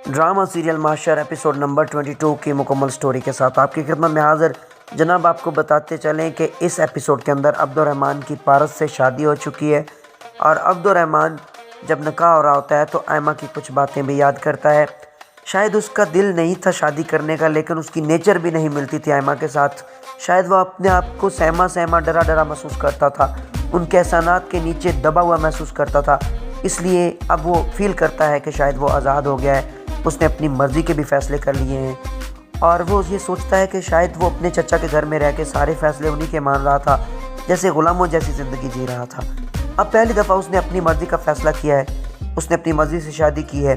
Drama serial master episode number 22 की मुकम्मल story के साथ आपकी खिदमत में हाज़िर। जनाब, आपको बताते चलें कि इस एपिसोड के अंदर अब्दुर्रहमान की पारस से शादी हो चुकी है और अब्दुर्रहमान जब निकाह हो रहा होता है तो आयमा की कुछ बातें भी याद करता है। शायद उसका दिल नहीं था शादी करने का, लेकिन उसकी नेचर भी नहीं मिलती थी आयमा के साथ। शायद वह अपने आप को सहमा सहमा डरा डरा महसूस करता था, उनके एहसानात के नीचे दबा हुआ महसूस करता था। इसलिए अब वो फील करता है कि शायद वो आज़ाद हो गया है, उसने अपनी मर्ज़ी के भी फ़ैसले कर लिए हैं और वो ये सोचता है कि शायद वो अपने चचा के घर में रह के सारे फ़ैसले उन्हीं के मान रहा था, जैसे ग़ुलामों जैसी ज़िंदगी जी रहा था। अब पहली दफ़ा उसने अपनी मर्ज़ी का फ़ैसला किया है, उसने अपनी मर्ज़ी से शादी की है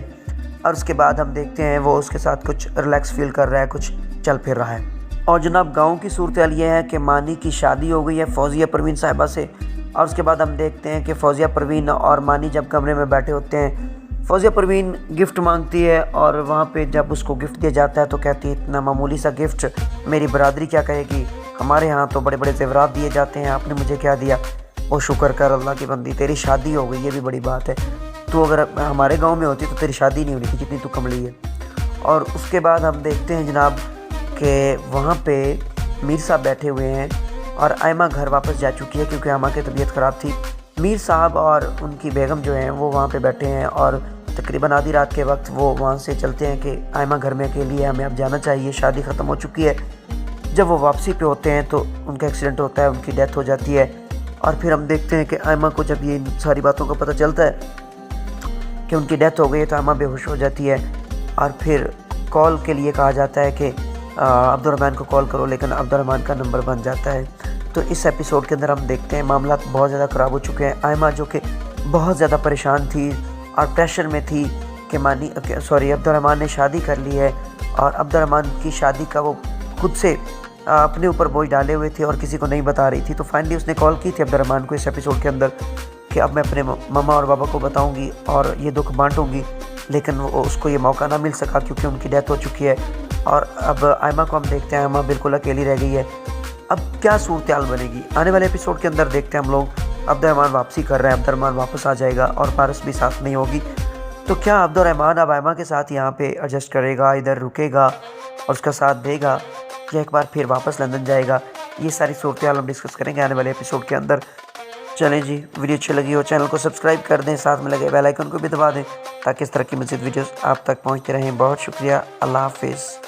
और उसके बाद हम देखते हैं वो उसके साथ कुछ रिलैक्स फ़ील कर रहा है, कुछ चल फिर रहा है। और जनाब, गाँव की सूरत हाल ये है कि मानी की शादी हो गई है फ़ौज़िया परवीन साहिबा से और उसके बाद हम देखते हैं कि फ़ौज़िया परवीन और मानी जब कमरे में बैठे होते हैं, फ़ौज़िया परवीन गिफ्ट मांगती है और वहाँ पे जब उसको गिफ्ट दिया जाता है तो कहती है इतना मामूली सा गिफ्ट, मेरी बरादरी क्या कहेगी, हमारे यहाँ तो बड़े बड़े ज़ेवरात दिए जाते हैं, आपने मुझे क्या दिया। वो शुक्र कर अल्लाह की बंदी, तेरी शादी हो गई, ये भी बड़ी बात है। तो अगर हमारे गाँव में होती तो तेरी शादी नहीं होनी थी जितनी तू कमली है। और उसके बाद हम देखते हैं जनाब कि वहाँ पर मीर साहब बैठे हुए हैं और आयमा घर वापस जा चुकी है क्योंकि आयमा की तबीयत ख़राब थी। मीर साहब और उनकी बेगम जो हैं वो वहाँ पे बैठे हैं और तकरीबन आधी रात के वक्त वो वहाँ से चलते हैं कि आयमा घर में अकेली है, हमें अब जाना चाहिए, शादी ख़त्म हो चुकी है। जब वो वापसी पे होते हैं तो उनका एक्सीडेंट होता है, उनकी डेथ हो जाती है। और फिर हम देखते हैं कि आयमा को जब ये सारी बातों का पता चलता है कि उनकी डेथ हो गई है तो आयमा बेहोश हो जाती है और फिर कॉल के लिए कहा जाता है कि अब्दुर्रहमान को कॉल करो, लेकिन अब्दुर्रहमान का नंबर बन जाता है। तो इस एपिसोड के अंदर हम देखते हैं मामला बहुत ज़्यादा ख़राब हो चुके हैं। आयमा जो कि बहुत ज़्यादा परेशान थी और प्रेशर में थी कि अब्दुर्रहमान ने शादी कर ली है और अब्दुर्रहमान की शादी का वो खुद से अपने ऊपर बोझ डाले हुए थे और किसी को नहीं बता रही थी। तो फाइनली उसने कॉल की थी अब्दुर्रहमान को इस एपिसोड के अंदर कि अब मैं अपने मम्मा और पापा को बताऊंगी और ये दुख बांटूंगी, लेकिन उसको ये मौका ना मिल सका क्योंकि उनकी डेथ हो चुकी है। और अब आयमा को हम देखते हैं, आयमा बिल्कुल अकेली रह गई है। अब क्या सूरत हाल बनेगी आने वाले एपिसोड के अंदर देखते हैं हम लोग। अब्दुर्रहमान वापसी कर रहे हैं, अब्दुर्रहमान वापस आ जाएगा और पारस भी साथ नहीं होगी। तो क्या अब्दुर्रहमान अब आयमा के साथ यहाँ पे एडजस्ट करेगा, इधर रुकेगा और उसका साथ देगा, या एक बार फिर वापस लंदन जाएगा? ये सारी सूरत हाल हम डिस्कस करेंगे आने वाले एपिसोड के अंदर। चलें जी, वीडियो अच्छी लगी हो चैनल को सब्सक्राइब कर दें, साथ में लगे बेल आइकन को भी दबा दें ताकि इस तरह की मज़ीद वीडियोस आप तक पहुँचते रहें। बहुत शुक्रिया, अल्लाह हाफिज़।